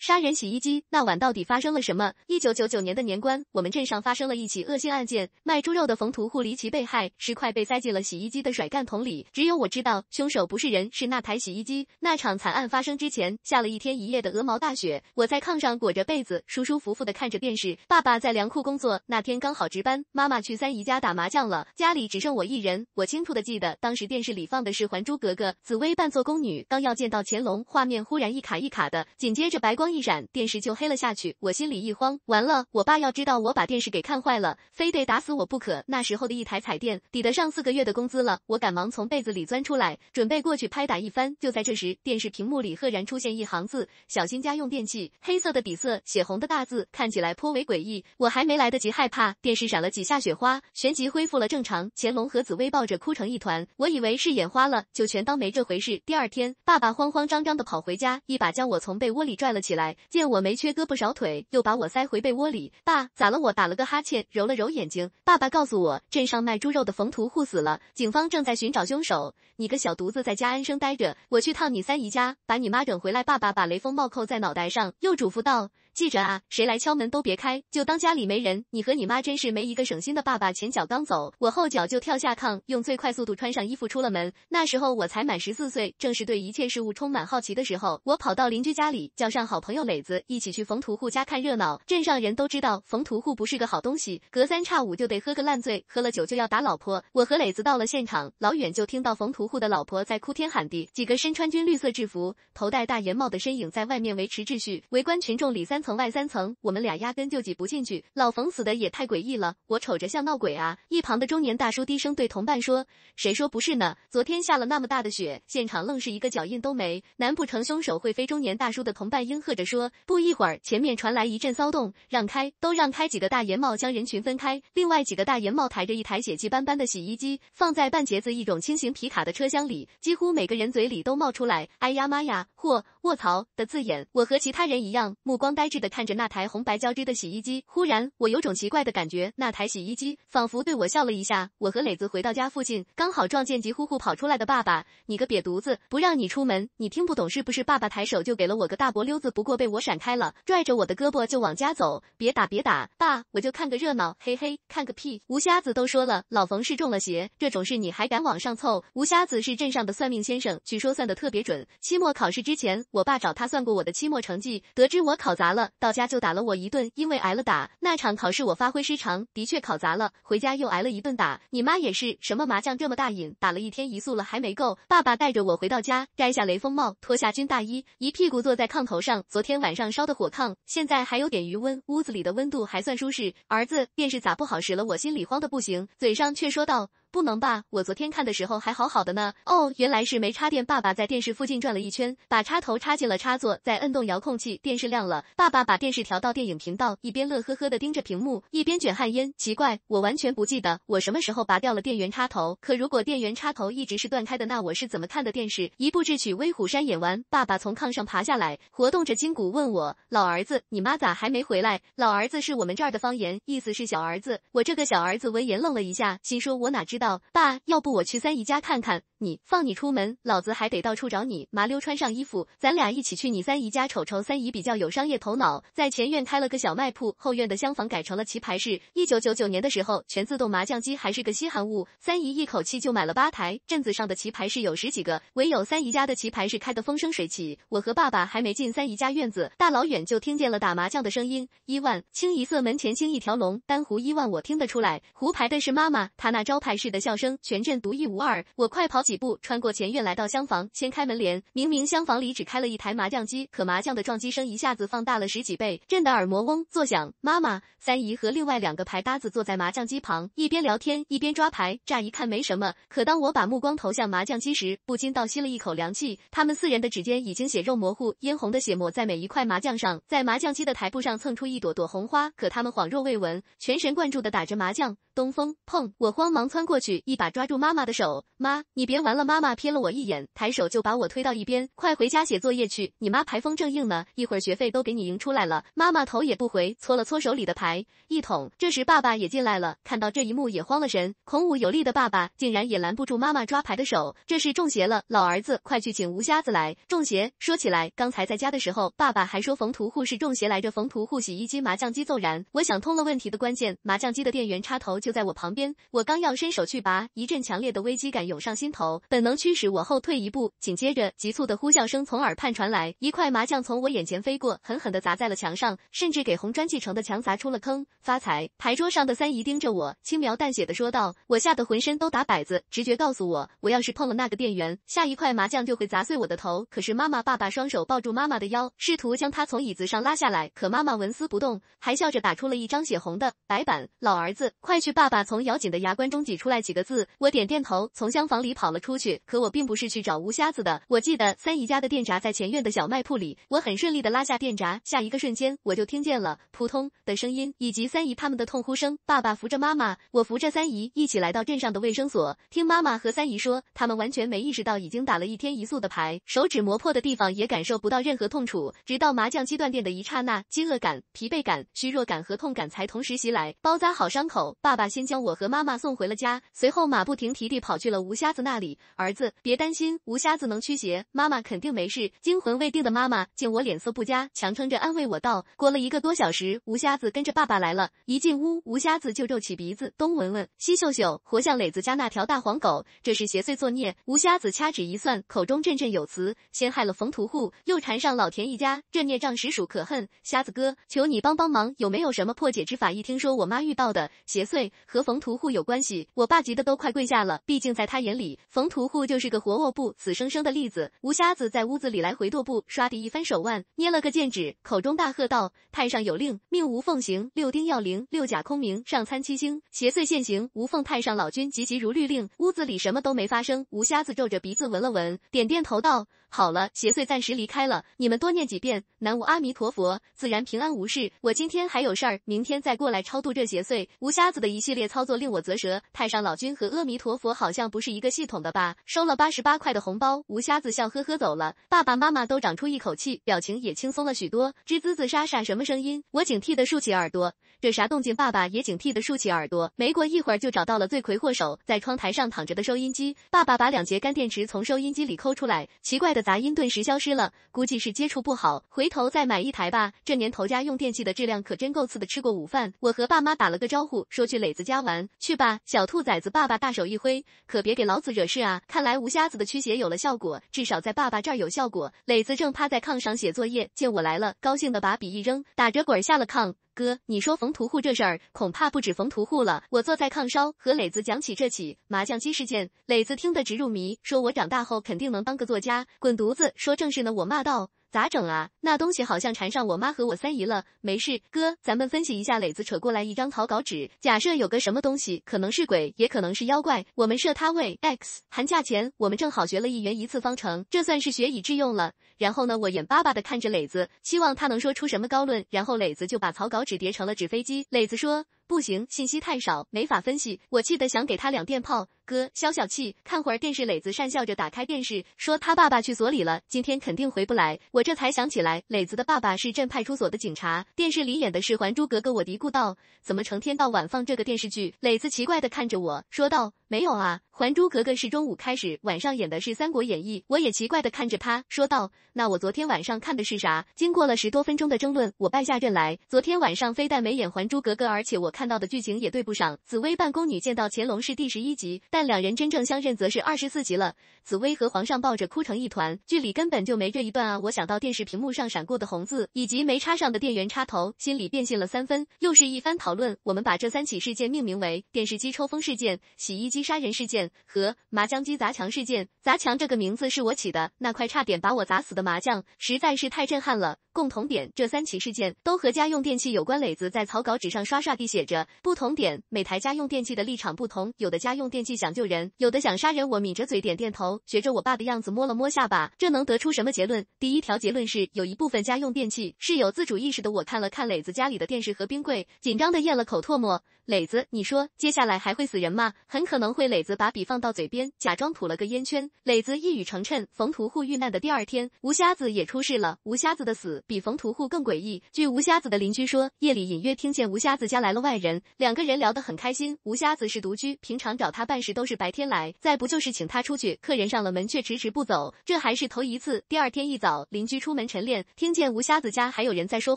杀人洗衣机，那晚到底发生了什么？1999年的年关，我们镇上发生了一起恶性案件，卖猪肉的冯屠户离奇被害，尸块被塞进了洗衣机的甩干桶里。只有我知道，凶手不是人，是那台洗衣机。那场惨案发生之前，下了一天一夜的鹅毛大雪，我在炕上裹着被子，舒舒服服地看着电视。爸爸在粮库工作，那天刚好值班，妈妈去三姨家打麻将了，家里只剩我一人。我清楚地记得，当时电视里放的是《还珠格格》，紫薇扮作宫女，刚要见到乾隆，画面忽然一卡一卡的，紧接着白光一闪，电视就黑了下去。我心里一慌，完了，我爸要知道我把电视给看坏了，非得打死我不可。那时候的一台彩电抵得上4个月的工资了，我赶忙从被子里钻出来，准备过去拍打一番。就在这时，电视屏幕里赫然出现一行字：小心家用电器。黑色的底色，血红的大字，看起来颇为诡异。我还没来得及害怕，电视闪了几下雪花，旋即恢复了正常。乾隆和紫薇抱着哭成一团，我以为是眼花了，就全当没这回事。第二天，爸爸慌慌张张地跑回家，一把将我从被窝里拽了起来，见我没缺胳膊少腿，又把我塞回被窝里。爸，咋了？我打了个哈欠，揉了揉眼睛。爸爸告诉我，镇上卖猪肉的冯屠户死了，警方正在寻找凶手。你个小犊子在家安生待着，我去趟你三姨家，把你妈整回来。爸爸把雷锋帽扣在脑袋上，又嘱咐道：记着啊，谁来敲门都别开，就当家里没人。你和你妈真是没一个省心的。爸爸前脚刚走，我后脚就跳下炕，用最快速度穿上衣服出了门。那时候我才满14岁，正是对一切事物充满好奇的时候。我跑到邻居家里，叫上好朋友磊子，一起去冯屠户家看热闹。镇上人都知道冯屠户不是个好东西，隔三差五就得喝个烂醉，喝了酒就要打老婆。我和磊子到了现场，老远就听到冯屠户的老婆在哭天喊地，几个身穿军绿色制服、头戴大檐帽的身影在外面维持秩序，围观群众里3层外3层，我们俩压根就挤不进去。老冯死的也太诡异了，我瞅着像闹鬼啊。一旁的中年大叔低声对同伴说：谁说不是呢？昨天下了那么大的雪，现场愣是一个脚印都没，难不成凶手会飞？中年大叔的同伴应和着说。不一会儿，前面传来一阵骚动，让开，都让开！几个大檐帽将人群分开，另外几个大檐帽抬着一台血迹斑斑的洗衣机，放在半截子一种轻型皮卡的车厢里，几乎每个人嘴里都冒出来哎呀妈呀或卧槽的字眼。我和其他人一样，目光呆滞地看着那台红白交织的洗衣机。忽然，我有种奇怪的感觉，那台洗衣机仿佛对我笑了一下。我和磊子回到家附近，刚好撞见急呼呼跑出来的爸爸。你个瘪犊子，不让你出门，你听不懂是不是？爸爸抬手就给了我个大脖溜子，不过被我闪开了，拽着我的胳膊就往家走。别打别打，爸，我就看个热闹。嘿嘿，看个屁！吴瞎子都说了，老冯是中了邪，这种事你还敢往上凑？吴瞎子是镇上的算命先生，据说算得特别准。期末考试之前，我爸找他算过我的期末成绩，得知我考砸了，到家就打了我一顿。因为挨了打，那场考试我发挥失常，的确考砸了，回家又挨了一顿打。你妈也是，什么麻将这么大瘾，打了1天1宿了还没够。爸爸带着我回到家，摘下雷锋帽，脱下军大衣，一屁股坐在炕头上。昨天晚上烧的火炕，现在还有点余温，屋子里的温度还算舒适。儿子，电视咋不好使了？我心里慌得不行，嘴上却说道：不能吧，我昨天看的时候还好好的呢。哦，原来是没插电。爸爸在电视附近转了一圈，把插头插进了插座，再摁动遥控器，电视亮了。爸爸把电视调到电影频道，一边乐呵呵地盯着屏幕，一边卷旱烟。奇怪，我完全不记得我什么时候拔掉了电源插头，可如果电源插头一直是断开的，那我是怎么看的电视？一部智取威虎山演完，爸爸从炕上爬下来，活动着筋骨问我：老儿子，你妈咋还没回来？老儿子是我们这儿的方言，意思是小儿子。我这个小儿子闻言愣了一下，心说我哪知道，爸，要不我去三姨家看看。你放你出门，老子还得到处找你。麻溜穿上衣服，咱俩一起去你三姨家瞅瞅。三姨比较有商业头脑，在前院开了个小卖铺，后院的厢房改成了棋牌室。1999年的时候，全自动麻将机还是个稀罕物，三姨一口气就买了8台。镇子上的棋牌室有10几个，唯有三姨家的棋牌室开得风生水起。我和爸爸还没进三姨家院子，大老远就听见了打麻将的声音。1万，清一色门前清一条龙，单胡1万我听得出来，胡牌的是妈妈，她那招牌式的笑声，全镇独一无二。我快跑几步，穿过前院来到厢房，掀开门帘，明明厢房里只开了1台麻将机，可麻将的撞击声一下子放大了10几倍，震得耳膜嗡作响。妈妈、三姨和另外2个牌搭子坐在麻将机旁，一边聊天一边抓牌，乍一看没什么，可当我把目光投向麻将机时，不禁倒吸了一口凉气。他们4人的指尖已经血肉模糊，嫣红的血抹在每一块麻将上，在麻将机的台布上蹭出一朵朵红花，可他们恍若未闻，全神贯注地打着麻将。东风，碰！我慌忙窜过去，一把抓住妈妈的手。妈，你别玩了！妈妈瞥了我一眼，抬手就把我推到一边。快回家写作业去，你妈排风正硬呢，一会儿学费都给你赢出来了。妈妈头也不回，搓了搓手里的牌，一捅。这时爸爸也进来了，看到这一幕也慌了神。孔武有力的爸爸竟然也拦不住妈妈抓牌的手，这是中邪了！老儿子，快去请吴瞎子来。中邪？说起来，刚才在家的时候，爸爸还说冯屠户是中邪来着。冯屠户洗衣机、麻将机骤燃，我想通了问题的关键，麻将机的电源插头就在我旁边，我刚要伸手去拔，一阵强烈的危机感涌上心头，本能驱使我后退一步，紧接着急促的呼啸声从耳畔传来，一块麻将从我眼前飞过，狠狠地砸在了墙上，甚至给红砖砌成的墙砸出了坑。发财！牌桌上的三姨盯着我，轻描淡写的说道。我吓得浑身都打摆子，直觉告诉我，我要是碰了那个电源，下一块麻将就会砸碎我的头。可是妈妈、爸爸双手抱住妈妈的腰，试图将她从椅子上拉下来，可妈妈纹丝不动，还笑着打出了一张血红的白板。老儿子，快去！爸爸从咬紧的牙关中挤出来几个字。我点点头，从厢房里跑了出去。可我并不是去找吴瞎子的，我记得三姨家的电闸在前院的小卖铺里。我很顺利的拉下电闸，下一个瞬间我就听见了扑通的声音，以及三姨他们的痛呼声。爸爸扶着妈妈，我扶着三姨，一起来到镇上的卫生所。听妈妈和三姨说，他们完全没意识到已经打了一天一宿的牌，手指磨破的地方也感受不到任何痛楚，直到麻将机断电的一刹那，饥饿感、疲惫感、虚弱感和痛感才同时袭来，包扎好伤口。爸爸先将我和妈妈送回了家，随后马不停蹄地跑去了吴瞎子那里。儿子，别担心，吴瞎子能驱邪，妈妈肯定没事。惊魂未定的妈妈见我脸色不佳，强撑着安慰我道。过了1个多小时，吴瞎子跟着爸爸来了，一进屋，吴瞎子就皱起鼻子，东闻闻，西嗅嗅，活像磊子家那条大黄狗，这是邪祟作孽。吴瞎子掐指一算，口中振振有词，先害了冯屠户，又缠上老田一家，这孽障实属可恨。瞎子哥，求你帮帮忙，有没有什么破解之法？一听说我妈遇到的邪祟和冯屠户有关系，我爸急得都快跪下了，毕竟在他眼里，冯屠户就是个活卧布，死生生的例子。吴瞎子在屋子里来回踱步，刷地一翻手腕，捏了个剑指，口中大喝道：太上有令，命无凤行，6丁要灵，6甲空明，上参7星，邪祟现行，无奉太上老君急急如律令。屋子里什么都没发生，吴瞎子皱着鼻子闻了闻，点点头道：好了，邪祟暂时离开了，你们多念几遍南无阿弥陀佛，自然平安无事。我今天还有事儿，明天再过来超度这邪祟。吴瞎子的一系列操作令我啧舌，太上老君和阿弥陀佛好像不是一个系统的吧？收了88块的红包，吴瞎子笑呵呵走了，爸爸妈妈都长出一口气，表情也轻松了许多。吱滋滋沙沙什么声音？我警惕地竖起耳朵，这啥动静？爸爸也警惕地竖起耳朵。没过一会儿就找到了罪魁祸首，在窗台上躺着的收音机。爸爸把2节干电池从收音机里抠出来，奇怪的杂音顿时消失了，估计是接触不好，回头再买一台吧。这年头家用电器的质量可真够次的，吃过午饭，我和爸妈打了个招呼，说去磊子家玩，去吧，小兔崽子。爸爸大手一挥，可别给老子惹事啊！看来吴瞎子的驱邪有了效果，至少在爸爸这儿有效果。磊子正趴在炕上写作业，见我来了，高兴地把笔一扔，打着滚下了炕。哥，你说冯屠户这事儿，恐怕不止冯屠户了。我坐在炕梢，和磊子讲起这起麻将机事件。磊子听得直入迷，说我长大后肯定能当个作家。滚犊子！说正事呢。我骂道。咋整啊？那东西好像缠上我妈和我三姨了。没事，哥，咱们分析一下。磊子扯过来一张草稿纸，假设有个什么东西，可能是鬼，也可能是妖怪，我们设它为 x， 含价钱，我们正好学了1元1次方程，这算是学以致用了。然后呢，我眼巴巴地看着磊子，希望他能说出什么高论。然后磊子就把草稿纸叠成了纸飞机。磊子说。不行，信息太少，没法分析。我气得想给他2电炮。哥，消消气，看会儿电视。磊子讪笑着打开电视，说他爸爸去所里了，今天肯定回不来。我这才想起来，磊子的爸爸是镇派出所的警察，电视里演的是《还珠格格》。我嘀咕道，怎么成天到晚放这个电视剧？磊子奇怪地看着我，说道，没有啊，《还珠格格》是中午开始，晚上演的是《三国演义》。我也奇怪地看着他，说道，那我昨天晚上看的是啥？经过了10多分钟的争论，我败下阵来。昨天晚上非但没演《还珠格格》，而且我看到的剧情也对不上。紫薇扮宫女见到乾隆是第11集，但2人真正相认则是24集了。紫薇和皇上抱着哭成一团，剧里根本就没这一段啊！我想到电视屏幕上闪过的红字，以及没插上的电源插头，心里变信了3分。又是一番讨论，我们把这3起事件命名为电视机抽风事件、洗衣机杀人事件和麻将机砸墙事件。砸墙这个名字是我起的，那块差点把我砸死的麻将实在是太震撼了。共同点，这3起事件都和家用电器有关。磊子在草稿纸上刷刷地写着，不同点，每台家用电器的立场不同，有的家用电器想救人，有的想杀人。我抿着嘴点点头，学着我爸的样子摸了摸下巴，这能得出什么结论？第一条结论是，有一部分家用电器是有自主意识的。我看了看磊子家里的电视和冰柜，紧张的咽了口唾沫。磊子，你说接下来还会死人吗？很可能会。磊子把笔放到嘴边，假装吐了个烟圈。磊子一语成谶，冯屠户遇难的第2天，吴瞎子也出事了。吴瞎子的死比冯屠户更诡异。据吴瞎子的邻居说，夜里隐约听见吴瞎子家来了外人，2个人聊得很开心。吴瞎子是独居，平常找他办事都是白天来，再不就是请他出去，客人上了门却迟迟不走，这还是头一次。第2天一早，邻居出门晨练，听见吴瞎子家还有人在说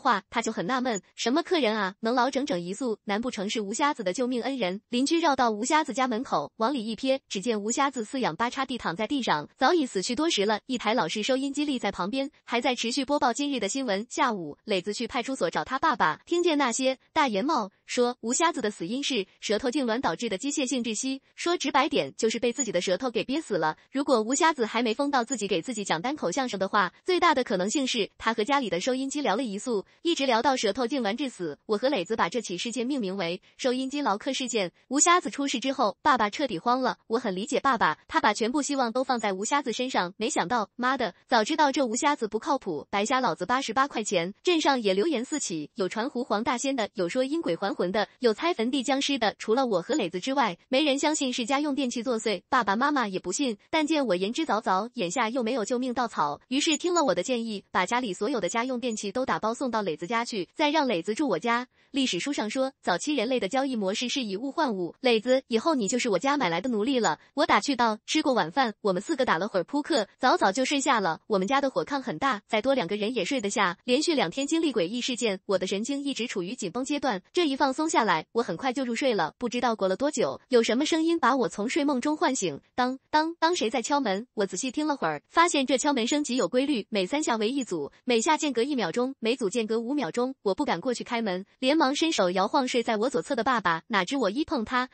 话，他就很纳闷，什么客人啊，能老整整1宿？难不成是吴瞎子的救命恩人？邻居绕到吴瞎子家门口，往里一瞥，只见吴瞎子四仰八叉地躺在地上，早已死去多时了。一台老式收音机立在旁边，还在持续播报今日的新闻。下午，磊子去派出所找他爸爸，听见那些大檐帽说吴瞎子的死因是舌头痉挛导致的机械性窒息，说直白点就是被自己的舌头给憋死了。如果吴瞎子还没疯到自己给自己讲单口相声的话，最大的可能性是他和家里的收音机聊了1宿，一直聊到舌头痉挛致死。我和磊子把这起事件命名为收音机劳克事件。吴瞎子出事之后，爸爸彻底慌了，我很理解爸爸，他把全部希望都放在吴瞎子身上，没想到，妈的，早知道这吴瞎子不靠谱，白瞎老子88块钱。镇上也流言四起，有传狐黄大仙的，有说阴鬼还魂的，有猜坟地僵尸的，除了我和磊子之外，没人相信是家用电器作祟，爸爸妈妈也不信，但见我言之凿凿，眼下又没有救命稻草，于是听了我的建议，把家里所有的家用电器都打包送到磊子家去，再让磊子住我家。历史书上说，早期人类的交易模式是以物换物，磊子，以后你就是我家买来的奴隶了。我打趣道，吃过晚饭，我们4个打了会儿扑克，早早就睡下了。我们家的火炕很大，再多2个人也睡得下。连续2天经历诡异事件，我的神经一直处于紧绷阶段，这一放松下来，我很快就入睡了。不知道过了多久，有什么声音把我从睡梦中唤醒，当当当，谁在敲门？我仔细听了会儿，发现这敲门声极有规律，每3下为1组，每下间隔1秒钟，每组间隔5秒钟。我不敢过去开门，连忙伸手摇晃睡在我左侧的爸爸，哪知我一碰他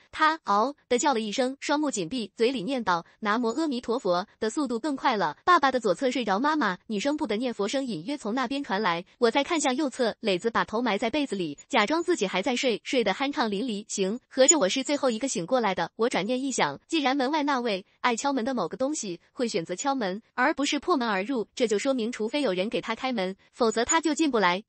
嗷的叫了一声，双目紧闭，嘴里念叨南无阿弥陀佛的速度更快了。爸爸的左侧睡着妈妈女声部的念佛声隐约从那边传来，我再看向右侧，磊子把头埋在被子里，假装自己还在睡，睡得酣畅淋漓。行，合着我是最后一个醒过来的。我转念一想，既然门外那位爱敲门的某个东西会选择敲门，而不是破门而入，这就说明除非有人给他开门，否则他就进不来，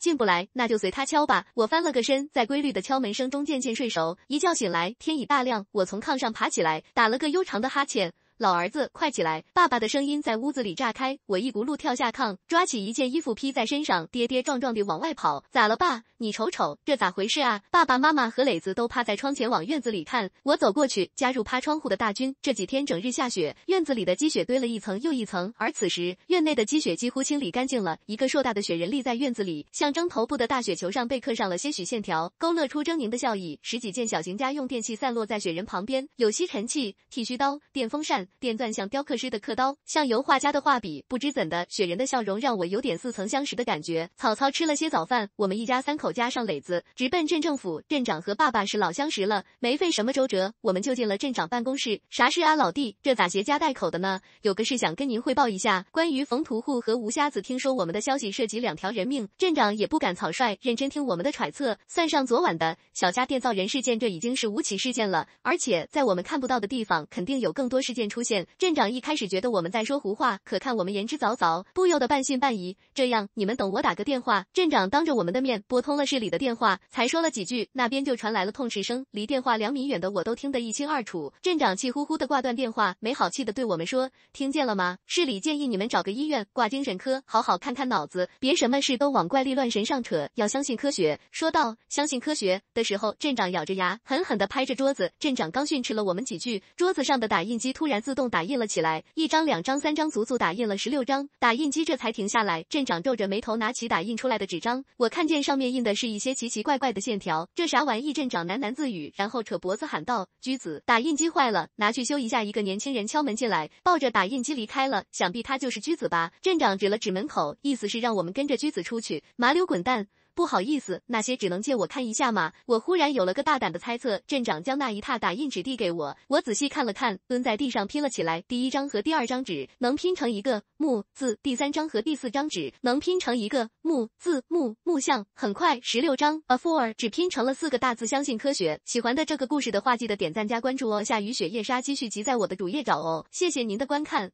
那就随他敲吧。我翻了个身，在规律的敲门声中渐渐睡熟，一觉醒来，天已大亮，我从炕上爬起来，打了个悠长的哈欠。老儿子，快起来！爸爸的声音在屋子里炸开，我一骨碌跳下炕，抓起一件衣服披在身上，跌跌撞撞地往外跑。咋了爸？你瞅瞅，这咋回事啊？爸爸妈妈和磊子都趴在窗前往院子里看，我走过去，加入趴窗户的大军。这几天整日下雪，院子里的积雪堆了一层又一层，而此时院内的积雪几乎清理干净了。一个硕大的雪人立在院子里，象征头部的大雪球上被刻上了些许线条，勾勒出狰狞的笑意。10几件小型家用电器散落在雪人旁边，有吸尘器、剃须刀、电风扇、电钻，像雕刻师的刻刀，像油画家的画笔。不知怎的，雪人的笑容让我有点似曾相识的感觉。草草吃了些早饭，我们一家3口加上磊子，直奔镇政府。镇长和爸爸是老相识了，没费什么周折，我们就进了镇长办公室。啥事啊，老弟？这咋携家带口的呢？有个事想跟您汇报一下，关于冯屠户和吴瞎子，听说我们的消息涉及2条人命，镇长也不敢草率，认真听我们的揣测。算上昨晚的小家电造人事件，这已经是5起事件了，而且在我们看不到的地方，肯定有更多事件出现。镇长一开始觉得我们在说胡话，可看我们言之凿凿，不由得半信半疑。这样，你们等我打个电话。镇长当着我们的面拨通了市里的电话，才说了几句，那边就传来了痛斥声，离电话2米远的我都听得一清二楚。镇长气呼呼地挂断电话，没好气地对我们说：“听见了吗？市里建议你们找个医院挂精神科，好好看看脑子，别什么事都往怪力乱神上扯，要相信科学。”说到相信科学的时候，镇长咬着牙，狠狠地拍着桌子。镇长刚训斥了我们几句，桌子上的打印机突然自动打印了起来，1张、2张、3张，足足打印了16张。打印机这才停下来。镇长皱着眉头拿起打印出来的纸张，我看见上面印的是一些奇奇怪怪的线条，这啥玩意？镇长喃喃自语，然后扯脖子喊道：“居子，打印机坏了，拿去修一下。”一个年轻人敲门进来，抱着打印机离开了，想必他就是居子吧。镇长指了指门口，意思是让我们跟着居子出去。麻溜滚蛋！不好意思，那些只能借我看一下吗？我忽然有了个大胆的猜测，镇长将那一沓打印纸递给我，我仔细看了看，蹲在地上拼了起来。第一张和第二张纸能拼成一个木字，第三张和第四张纸能拼成一个木字木像。很快16张 A4 只拼成了4个大字，相信科学。喜欢的这个故事的话，记得点赞加关注哦。下雨雪夜杀继续集在我的主页找哦。谢谢您的观看。